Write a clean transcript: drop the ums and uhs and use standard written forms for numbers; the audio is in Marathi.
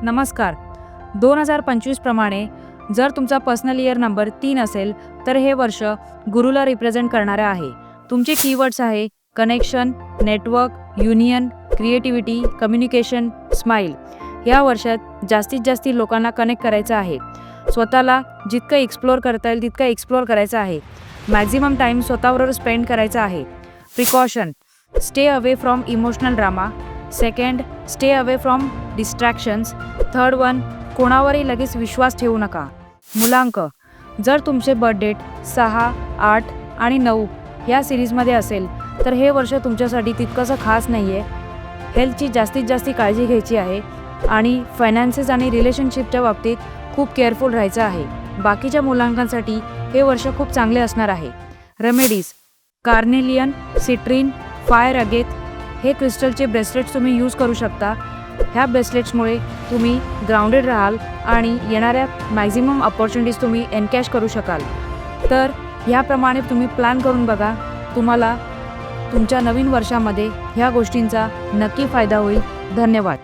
नमस्कार. 2025 प्रमाणे जर तुमचा पर्सनल इयर नंबर 3 असेल तर हे वर्ष गुरुला रिप्रेझेंट करणारे आहे. तुमचे कीवर्ड्स आहे connection, network, union, creativity, communication, smile. या वर्षात जास्तीत जास्त लोकांना कनेक्ट करायचं आहे. स्वतःला जितकं एक्सप्लोअर करता येईल तितकं एक्सप्लोअर करायचं आहे. मॅक्झिमम टाईम स्वतःबरोबर स्पेंड करायचा आहे. Precaution: stay away from emotional drama. Second, stay away from distractions. Third one, कोणावरही लगेच विश्वास ठेवू नका. मुलांक: जर तुमचे बर्थ डेट 6, 8 आणि 9 ह्या सिरीजमध्ये असेल तर हे वर्ष तुमच्यासाठी तितकंसं खास नाही आहे. हेल्थची जास्तीत जास्त काळजी घ्यायची आहे आणि फायनान्सेस आणि रिलेशनशिपच्या बाबतीत खूप केअरफुल राहायचं आहे. बाकीच्या मुलांकांसाठी हे वर्ष खूप चांगले असणार आहे. Remedies: carnelian, citrine, fire agate हे क्रिस्टलचे ब्रेसलेट्स तुम्ही यूज करू शकता. ह्या ब्रेसलेट्समुळे तुम्ही ग्राउंडेड राहाल आणि येणाऱ्या मॅक्झिमम अपॉर्च्युनिटीज तुम्ही एनकॅश करू शकाल. तर ह्याप्रमाणे तुम्ही प्लॅन करून बघा. तुम्हाला तुमच्या नवीन वर्षामध्ये ह्या गोष्टींचा नक्की फायदा होईल. धन्यवाद.